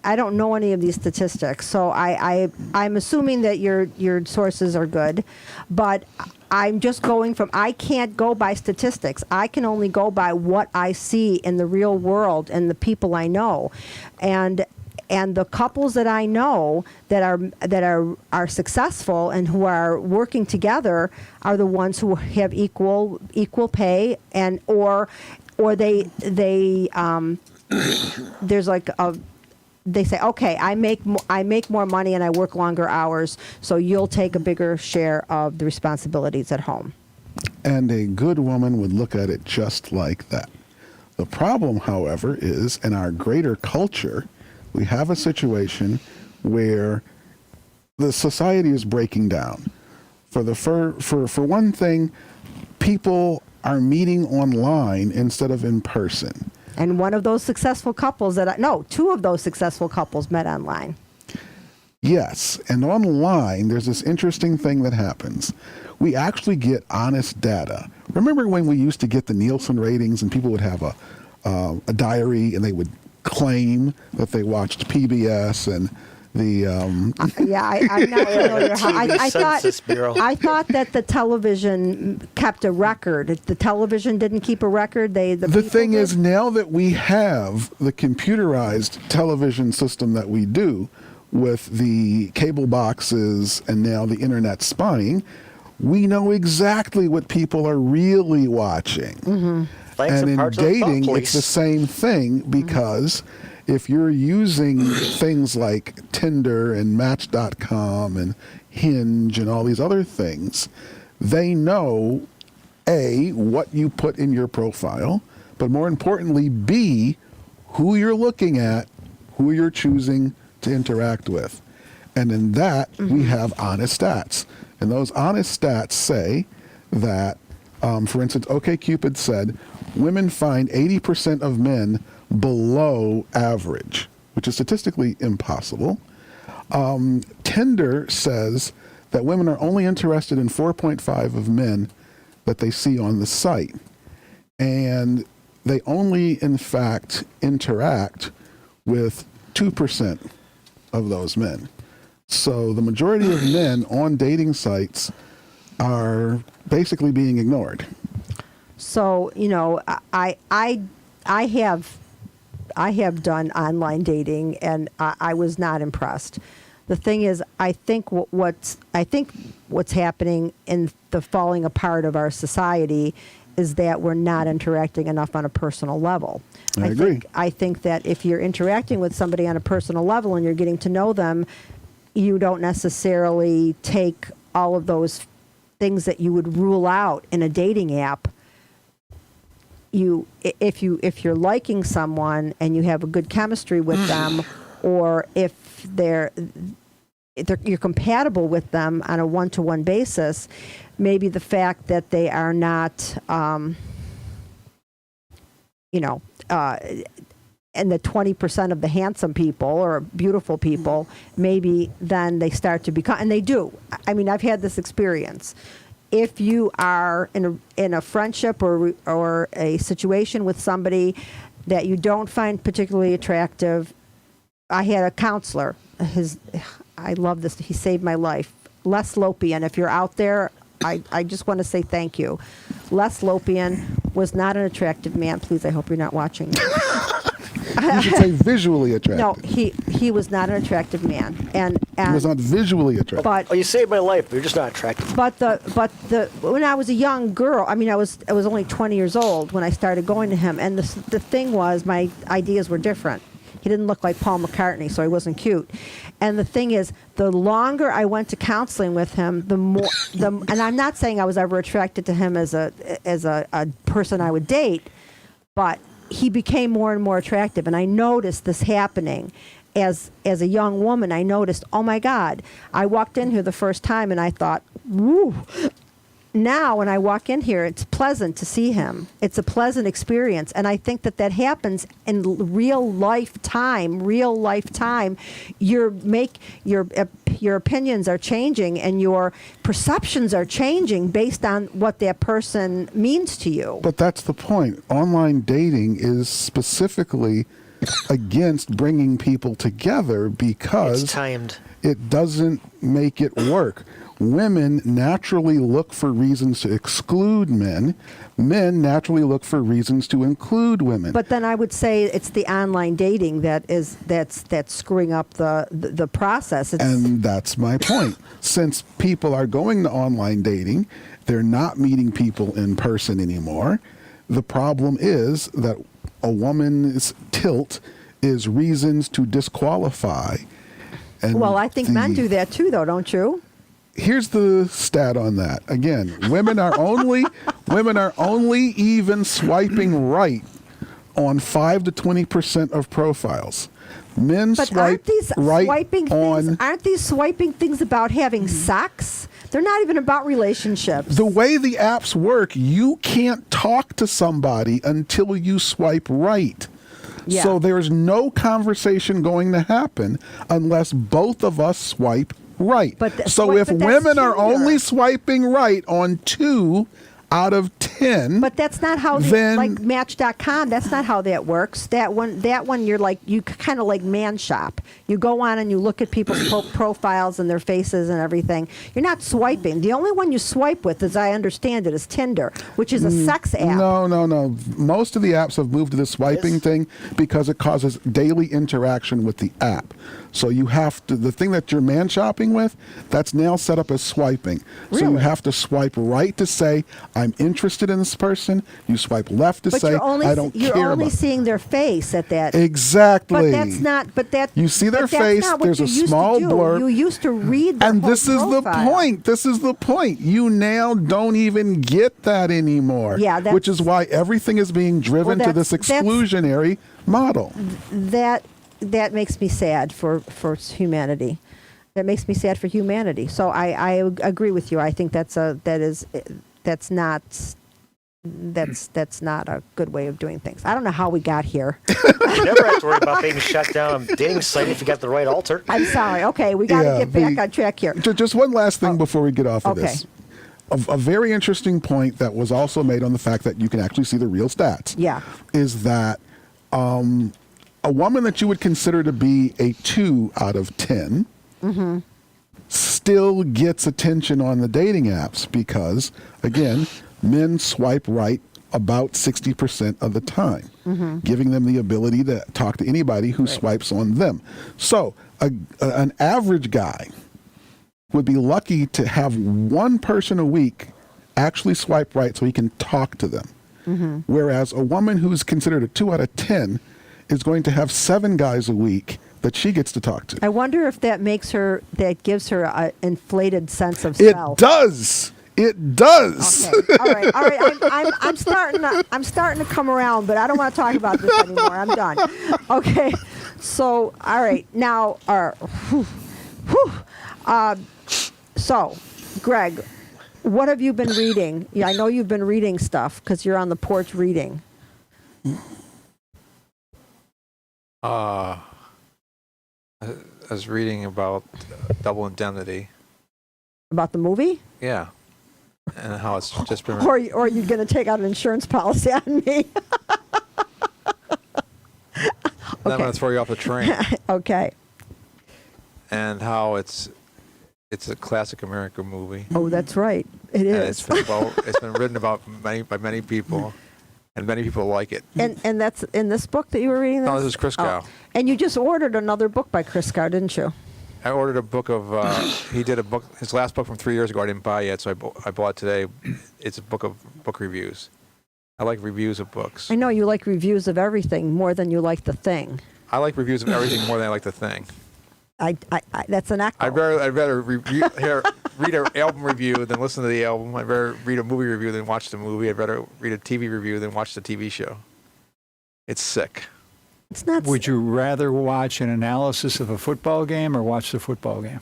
any of these statistics, so I'm assuming that your sources are good, but I'm just going from, I can't go by statistics. I can only go by what I see in the real world and the people I know, and the couples that I know that are successful and who are working together are the ones who have equal pay, and or they there's like they say, okay, I make more money and I work longer hours, so you'll take a bigger share of the responsibilities at home. And a good woman would look at it just like that. The problem, however, is in our greater culture, we have a situation where the society is breaking down. For one thing, people are meeting online instead of in person. And one of those successful couples two of those successful couples met online. Yes, and online, there's this interesting thing that happens. We actually get honest data. Remember when we used to get the Nielsen ratings and people would have a diary and they would claim that they watched PBS and the I'm not familiar. Census Bureau. I thought that the television kept a record. The television didn't keep a record. The thing is, now that we have the computerized television system that we do with the cable boxes and now the internet spying, we know exactly what people are really watching. Mm-hmm. Thanks And in parts of the dating, police. it's the same thing, because if you're using things like Tinder and Match.com and Hinge and all these other things, they know, A, what you put in your profile, but more importantly, B, who you're looking at, who you're choosing to interact with. And in that, we have honest stats. And those honest stats say that, for instance, OkCupid said, women find 80% of men below average, which is statistically impossible. Tinder says that women are only interested in 4.5 of men that they see on the site. And they only, in fact, interact with 2% of those men. So the majority of men on dating sites are basically being ignored. So, I have done online dating, and I was not impressed. The thing is, I think what's happening in the falling apart of our society is that we're not interacting enough on a personal level. I agree. I think that if you're interacting with somebody on a personal level and you're getting to know them, you don't necessarily take all of those things that you would rule out in a dating app. If you're liking someone and you have a good chemistry with them, or if you're compatible with them on a one-to-one basis, maybe the fact that they are not, and the 20% of the handsome people or beautiful people, maybe then they start to become, and they do. I mean, I've had this experience. if you are in a friendship or a situation with somebody that you don't find particularly attractive, I had a counselor. I love this. He saved my life. Les Lopian, if you're out there, I just want to say thank you. Les Lopian was not an attractive man. Please, I hope you're not watching. You should say visually attractive. No, he was not an attractive man, and He was not visually attractive. but Oh, you saved my life, but you're just not attractive. But when I was a young girl, I mean, I was only 20 years old when I started going to him, and the thing was, my ideas were different. He didn't look like Paul McCartney, so he wasn't cute. And the thing is, the longer I went to counseling with him, the more and I'm not saying I was ever attracted to him as a person I would date, but he became more and more attractive, and I noticed this happening. As a young woman, I noticed, oh my God, I walked in here the first time and I thought, woo. Now, when I walk in here, it's pleasant to see him. It's a pleasant experience. And I think that happens in real life time. Your opinions are changing and your perceptions are changing based on what that person means to you. But that's the point. Online dating is specifically against bringing people together because It's timed. it doesn't make it work. Women naturally look for reasons to exclude men. Men naturally look for reasons to include women. But then I would say it's the online dating that's screwing up the process. And that's my point. Since people are going to online dating, they're not meeting people in person anymore. The problem is that a woman's tilt is reasons to disqualify. And well, I think men do that too, though, don't you? Here's the stat on that. Again, women are only even swiping right on 5 to 20% of profiles. Men But swipe aren't these right swiping on. things? Aren't these swiping things about having sex? They're not even about relationships. The way the apps work, you can't talk to somebody until you swipe right. Yeah. So there's no conversation going to happen unless both of us swipe right. So if but that's women are Tinder. only swiping right on 2 out of 10, But that's not how Then- like Match.com. That's not how that works. That one, you kind of like man shop. You go on and you look at people's profiles and their faces and everything. You're not swiping. The only one you swipe with, as I understand it, is Tinder, which is a sex app. No. Most of the apps have moved to the swiping thing because it causes daily interaction with the app. So you have to, the thing that you're man shopping with, that's now set up as swiping. So you Really? have to swipe right to say, I'm interested in this person. You swipe left to But say, you're only I don't you're care only about. seeing their face at that. Exactly. But that's not. But that You see their but that's face, not what there's you a used to small do. blurb. You used to read. Their And whole this is the profile. point. This is the point. You now don't even get that anymore. Yeah, which is why everything is being driven Well, to this that's- exclusionary model. That makes me sad for humanity. That makes me sad for humanity. So I agree with you. I think that's not a good way of doing things. I don't know how we got here. You never have to worry about being shut down on a dating site if you got the right altar. I'm sorry. Okay, we got to Yeah, get back the- on track here. Just one last thing before we get off of okay. this. A very interesting point that was also made on the fact that you can actually see the real stats. Yeah. Is that a woman that you would consider to be a 2 out of 10 still gets attention on the dating apps because, again, men swipe right about 60% of the time, giving them the ability to talk to anybody who swipes on them. So an average guy would be lucky to have one person a week actually swipe right so he can talk to them. Whereas a woman who's considered a 2 out of 10 is going to have 7 guys a week that she gets to talk to. I wonder if that gives her an inflated sense of It self. does. It does. Okay. All right. I'm starting to come around, but I don't want to talk about this anymore. I'm done. Okay. So, all right. Now, so, Greg, what have you been reading? Yeah, I know you've been reading stuff because you're on the porch reading. I was reading about Double Indemnity. About the movie? Yeah. and how it's just been. Or you're going to take out an insurance policy on me. I'm going to throw you off the train, Okay. and how it's a classic American movie. Oh, that's right. It And is. it's been written about by many people, and many people like it. And that's in this book that you were reading? No, this is Chris Gow. And you just ordered another book by Chris Gow, didn't you? I ordered a book of. He did a book. His last book from 3 years ago. I didn't buy yet, so I bought it today. It's a book of book reviews. I like reviews of books. I know you like reviews of everything more than you like the thing. I like reviews of everything more than I like the thing. I that's an echo. I'd rather read an album review than listen to the album. I'd rather read a movie review than watch the movie. I'd rather read a TV review than watch the TV show. It's sick. It's not. Would you rather watch an analysis of a football game or watch the football game?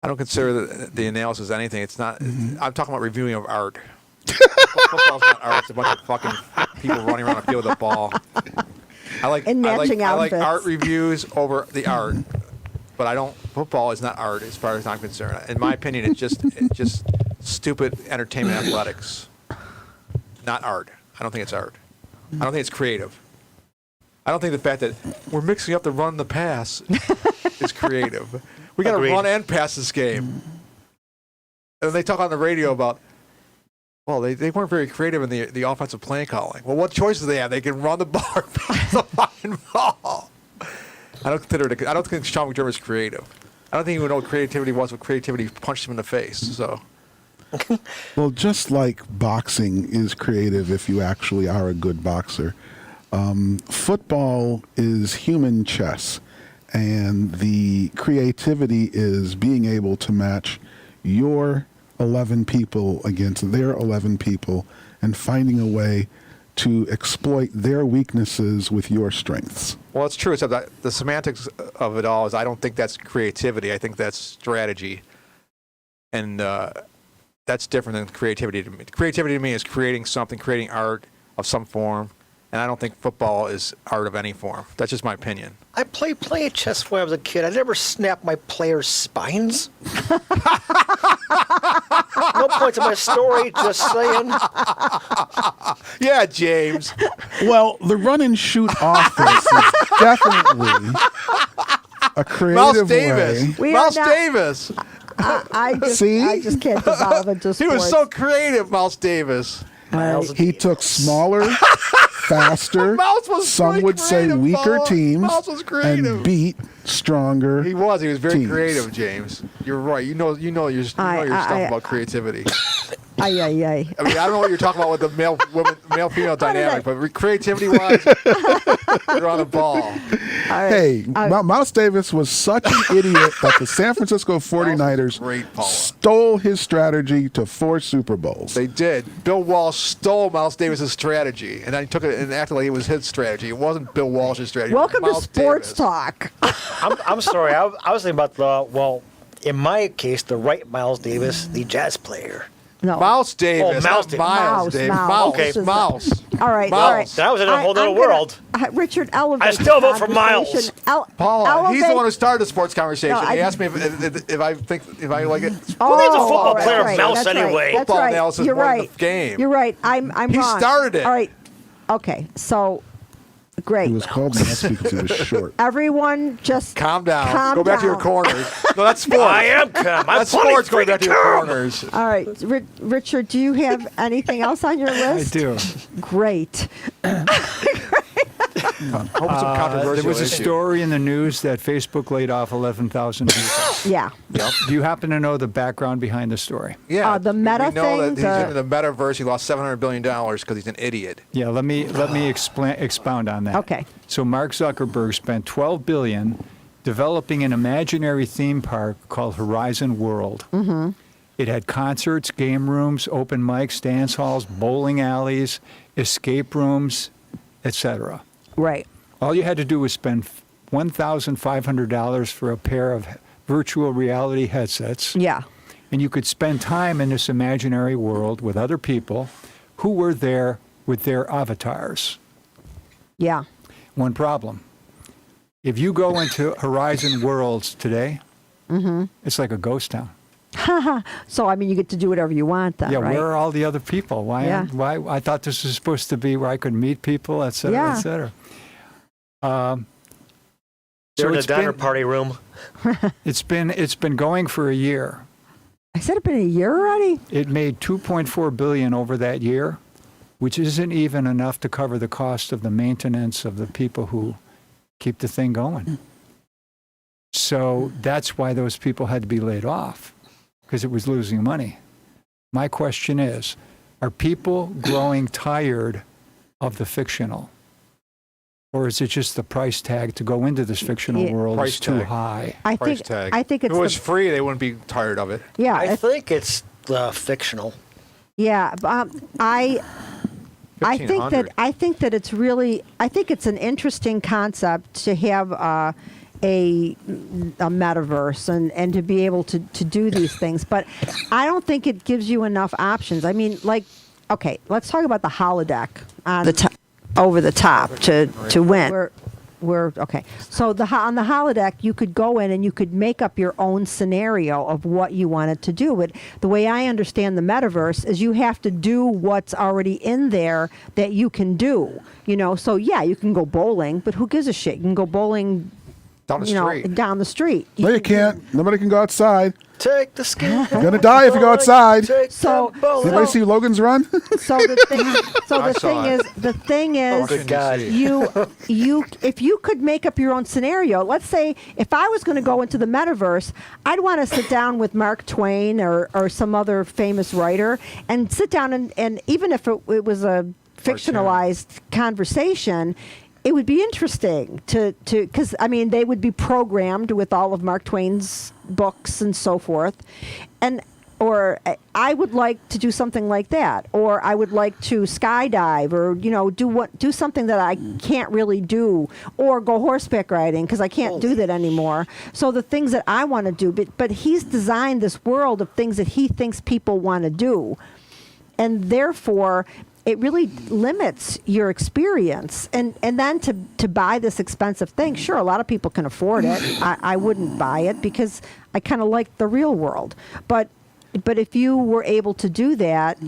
I don't consider the analysis anything. It's not. I'm talking about reviewing of art. Football's not art. It's a bunch of fucking people running around a field with a ball. I like matching I like outfits. art reviews over the art, but I don't. Football is not art as far as I'm concerned. In my opinion, it's just stupid entertainment athletics, not art. I don't think it's art. I don't think it's creative. I don't think the fact that we're mixing up the run and the pass is creative. We got to Agreed. run and pass this game. And they talk on the radio about, well, they weren't very creative in the offensive play calling. Well, what choices do they have? They can run the ball or pass the fucking ball. I don't think Sean McDermott's creative. I don't think he would know what creativity was if creativity punched him in the face. So Well, just like boxing is creative if you actually are a good boxer, football is human chess, and the creativity is being able to match your 11 people against their 11 people and finding a way to exploit their weaknesses with your strengths. well, it's true. Except that the semantics of it all is I don't think that's creativity. I think that's strategy, and that's different than creativity to me. Creativity to me is creating something, creating art of some form, and I don't think football is art of any form. That's just my opinion. I played chess when I was a kid. I never snapped my players' spines. No points in my story, just saying. Yeah, James. Well, the run and shoot offense is definitely a Mouse creative Davis. way. We are Mouse not- Davis. See? I just can't devolve into He was sports. so creative, Mouse Davis. Miles He took smaller, faster, Mouse was some really would say creative, weaker fella. teams, Mouse was creative. and beat stronger. He was very teams. creative, James. You're right. You know your stuff about creativity. Ay. I mean, I don't know what you're talking about with the male-female did I- dynamic, but creativity-wise, you're on the ball. All right. Hey, Mouse Davis was such an idiot that the San Francisco 49ers Great, Paula. stole his strategy to 4 Super Bowls. They did. Bill Walsh stole Miles Davis's strategy, and then he took it and acted like it was his strategy. It wasn't Bill Walsh's strategy. It was Welcome to Miles Sports Davis. Talk. I'm sorry. I was thinking about in my case, the right Miles Davis, the jazz player. No. Mouse Davis. Mouse not Davis. Miles Mouse, Davis. Mouse. Mouse. Okay. Mouse. All right. Mouse. All right. Then I was in a whole other I'm gonna- world. Richard, elevate. I still the vote for Miles. conversation. Paula, he's the elevate- one who started the sports conversation. No, he I- asked me if I like it. Who needs a Oh, football right, player right, Mouse that's right, anyway? That's Football right. analysis You're more than right. the game. You're right. I'm He wrong. started it. All right. Okay. So, great. He was called Mouse because he was short. Everyone, just Calm down. Calm Go back to your down. corners. No, that's sports. I am calm. I'm That's sports. Going back to your calm. corners. All right, Richard. Do you have anything else on your I list? do. Great. Hope it's some controversial There was a issue. story in the news that Facebook laid off 11,000 people. Yeah. Yep. Do you happen to know the background behind the story? Yeah, the Meta we know thing, that he's in the metaverse. He lost $700 billion because he's an idiot. Yeah, let me expound on that. Okay. So Mark Zuckerberg spent $12 billion developing an imaginary theme park called Horizon World. Mm-hmm. It had concerts, game rooms, open mics, dance halls, bowling alleys, escape rooms, etc. Right. All you had to do was spend $1,500 for a pair of virtual reality headsets, Yeah. and you could spend time in this imaginary world with other people who were there with their avatars. Yeah. One problem. If you go into Horizon Worlds today, it's like a ghost town. So, I mean, you get to do whatever you want then, Yeah, right? where are all the other people? Why? Yeah. Why? I thought this was supposed to be where I could meet people, et cetera, Yeah. et cetera. They're in a it's diner been- party room. It's been going for a year. I said it's been a year already? It made $2.4 billion over that year, which isn't even enough to cover the cost of the maintenance of the people who keep the thing going. So that's why those people had to be laid off, because it was losing money. My question is, are people growing tired of the fictional? Or is it just the price tag to go into this fictional Yeah. world Price is too tag. high? I Price think tag. I think If it's it was the, free, they wouldn't be tired of it. yeah, I it's- think it's fictional. yeah. I think 1,500. that it's really it's an interesting concept to have a metaverse and to be able to do these things, but I don't think it gives you enough options. I mean, like, okay, let's talk about the holodeck on the over the top to win. We're okay. So on the holodeck, you could go in and you could make up your own scenario of what you wanted to do. But the way I understand the metaverse is you have to do what's already in there that you can do. You know, so yeah, you can go bowling, but who gives a shit? You can go bowling, Down the you know, street. down the street. No, you can't. Nobody can go outside. Take the skin. You're gonna die if you go outside. So- Anybody see Logan's Run? So the thing, I saw it. the thing is, good God. you if you could make up your own scenario, let's say if I was going to go into the metaverse, I'd want to sit down with Mark Twain or some other famous writer and sit down and even if it was a fictionalized conversation, it would be interesting to because I mean they would be programmed with all of Mark Twain's books and so forth, and or I would like to do something like that, or I would like to skydive, or you know do something that I can't really do, or go horseback riding because I can't do that anymore. So the things that I want to do, but he's designed this world of things that he thinks people want to do, and therefore it really limits your experience. And then to buy this expensive thing, sure, a lot of people can afford it. I wouldn't buy it because I kind of like the real world. But if you were able to do that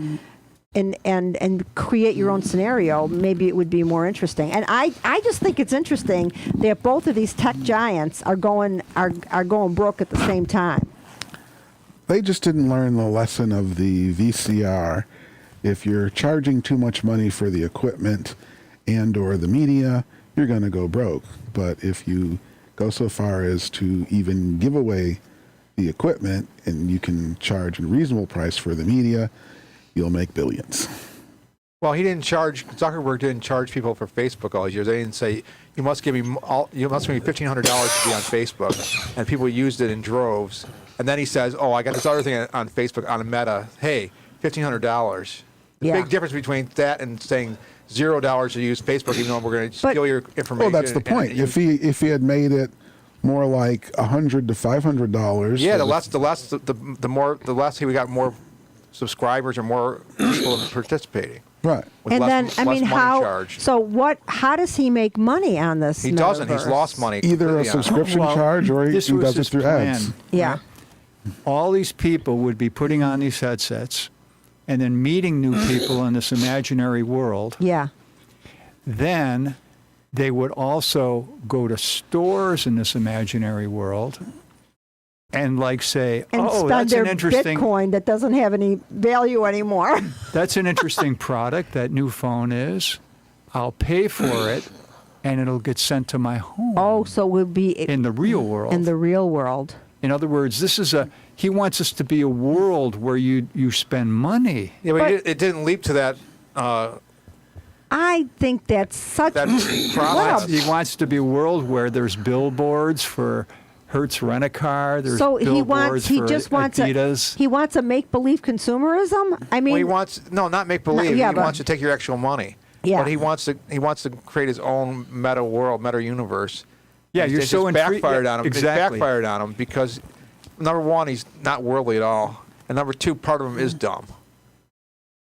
and create your own scenario, maybe it would be more interesting. And I just think it's interesting that both of these tech giants are going broke at the same time. They just didn't learn the lesson of the VCR. If you're charging too much money for the equipment and or the media, you're going to go broke. But if you go so far as to even give away the equipment and you can charge a reasonable price for the media, you'll make billions. Well, Zuckerberg didn't charge people for Facebook all these years. They didn't say, you must give me $1,500 to be on Facebook. And people used it in droves. And then he says, oh, I got this other thing on Facebook, on Meta. Hey, $1,500. The Yeah. big difference between that and saying $0 to use Facebook, even though we're going to But- steal your information. Well, that's the and- point. and If he had made it more like $100 to $500, Yeah, the less we got more subscribers or more people participating. right. With And less, then, I less mean, money how? charged. So how does he make money on this? He doesn't. He's metaverse? lost money. Either a completely on it. subscription Well, charge or he this was does it his through ads. plan. Yeah. All these people would be putting on these headsets and then meeting new people in this imaginary world. Yeah. Then they would also go to stores in this imaginary world and like say, And oh, spend that's their an interesting Bitcoin that doesn't have any value anymore. that's an interesting product, that new phone is. I'll pay for it and it'll get sent to my home Oh, so it would be in the real world. in the real world. In other words, he wants us to be a world where you spend money. Yeah, but, But- it didn't leap to that I think that's such. that process. He wants to be a world where there's billboards for Hertz Rent-A-Car. There's So he billboards for just wants Adidas. a make-believe consumerism. I mean, Well, he wants not make believe. yeah, He but- wants to take your actual money. Yeah. But he wants to create his own meta world, meta universe. Yeah, And you're it so just intrigued. backfired on him. Exactly. It backfired on him because number one, he's not worldly at all, and number two, part of him is dumb.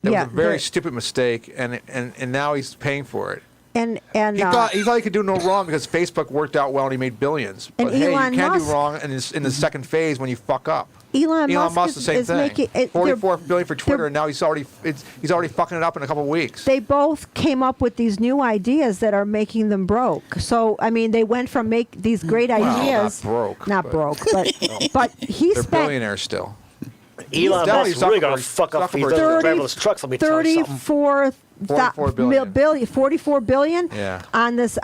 It Yeah, was a very the- stupid mistake, and now he's paying for it. And He thought he could do no wrong because Facebook worked out well and he made billions. And But hey, Elon you can't Musk- do wrong in the second phase when you fuck up. Elon Musk the same is thing. making it, 44 billion for Twitter, and now he's already fucking it up in a couple of weeks. they both came up with these new ideas that are making them broke. So I mean, they went from make these great ideas, not broke, but he They're spent billionaires still. Elon definitely Musk's really gonna Zuckerberg- fuck up these Zuckerberg- driverless trucks. Let me tell you something. 44 billion, 44 billion Yeah. on this,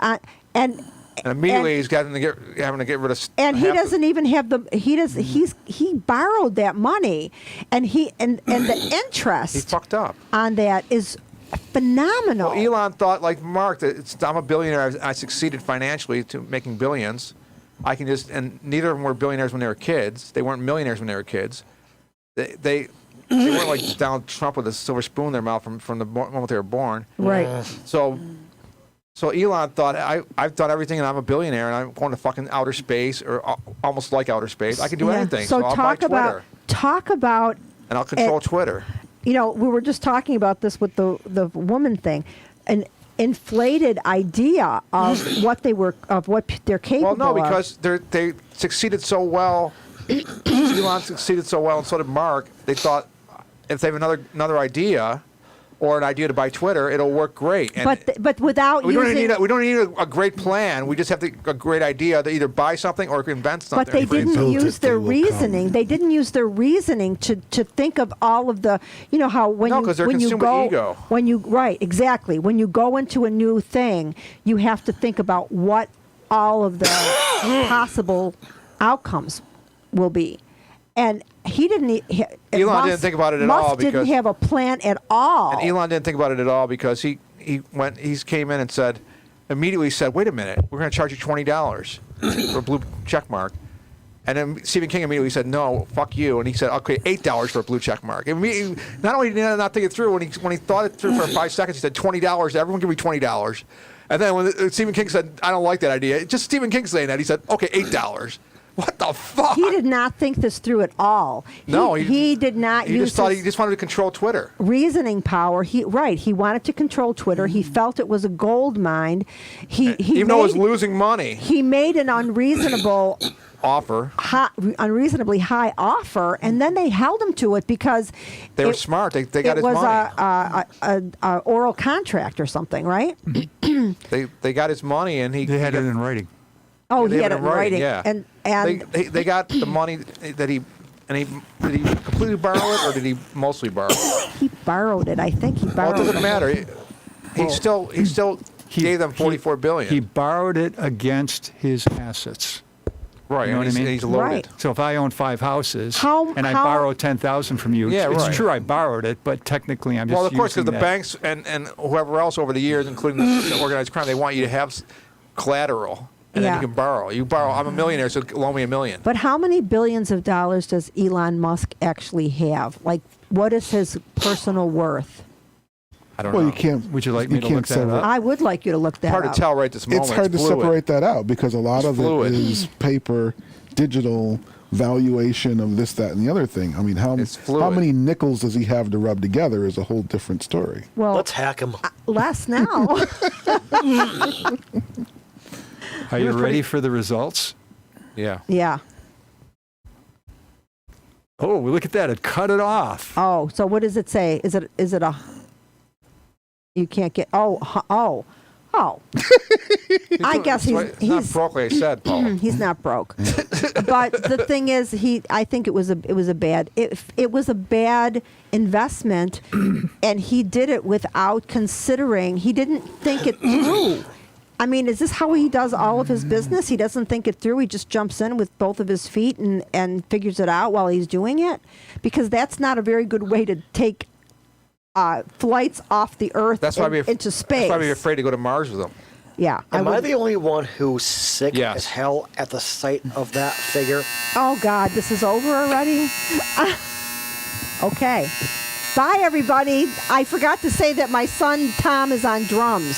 and immediately and- he's having to get rid of. and he half the- doesn't even have the he borrowed that money, and the interest He fucked up. on that is phenomenal. Well, Elon thought, like Mark, that I'm a billionaire. I succeeded financially to making billions. I can just, and neither of them were billionaires when they were kids. They weren't millionaires when they were kids. They weren't like Donald Trump with a silver spoon in their mouth from the moment they were born. Right. So Elon thought, I've done everything and I'm a billionaire and I'm going to fucking outer space or almost like outer space. I can do Yeah. anything. So I'll buy Twitter talk about and I'll control Twitter. you know, we were just talking about this with the woman thing, an inflated idea of what they're capable Well, no, of. because they succeeded so well. Elon succeeded so well, and so did Mark. They thought if they have another idea, or an idea to buy Twitter, it'll work great. And but without we don't using, need a great plan. We just have a great idea to either buy something or invent something. but they didn't built it, use their they will reasoning. come. They didn't use their reasoning to think of all of the, you know, how when No, you 'cause they're when you consumed go with ego. when you right exactly when you go into a new thing, you have to think about what all of the possible outcomes will be. And he didn't. Elon didn't think about it at all Musk didn't because- have a plan at all. And Elon didn't think about it at all because he came in and immediately said, wait a minute, we're going to charge you $20 for a blue check mark. And then Stephen King immediately said, no, fuck you. And he said, okay, $8 for a blue check mark. Not only did he not think it through, when he thought it through for 5 seconds, he said, $20, everyone give me $20. And then when Stephen King said, I don't like that idea, just Stephen King saying that, he said, okay, $8. What the fuck? He did not think this through at all. He did not He use just thought his he just wanted to control Twitter. reasoning power. He wanted to control Twitter. He felt it was a gold mine. Even though it was losing money. He made an unreasonably high offer, and then they held him to it because They were smart. They got his It was money. a oral contract or something, right? They got his money, and They had it in writing. Oh, they he had it in writing. Yeah, And they got the money that he did he completely borrow it or did he mostly borrow it? he borrowed it. I think he Well, borrowed it doesn't it. matter. He still gave them $44 billion. He borrowed it against his assets. right. you know and what I mean? He's loaded. Right. So if I own 5 houses and I how- borrow 10,000 from you, Yeah, it's right. true I borrowed it, but technically I'm just Well, of course, because using the that. banks and whoever else over the years, including the organized crime, they want you to have collateral, and Yeah. then you can borrow. You borrow. I'm a millionaire, so loan me $1 million. But how many billions of dollars does Elon Musk actually have? Like, what is his personal worth? I don't Well, know. you can't. Would you like me to can't look that separate- up? I would like you to look that hard up. to tell right this moment. It's hard to fluid. separate that out because a lot It's of fluid. it is paper, digital valuation of this, that, and the other thing. I mean, It's fluid. how many nickels does he have to rub together is a whole different story. Well, Let's hack him. less now. Are you ready for the results? Yeah. Yeah. Oh, look at that. It cut it off. Oh, so what does it say? Is it a? You can't get. Oh. I guess It's not he's broke, like I said, Paul. he's not broke. But the thing is, I think it was a bad investment, and he did it without considering. He didn't think it through. I mean, is this how he does all of his business? He doesn't think it through. He just jumps in with both of his feet and figures it out while he's doing it, because that's not a very good way to take flights off the Earth That's why into space. That's why we're afraid to go to Mars with them. Yeah. Am I would- the only one who's sick Yes. as hell at the sight of that figure? Oh, God, this is over already? Okay. Bye, everybody. I forgot to say that my son, Tom, is on drums.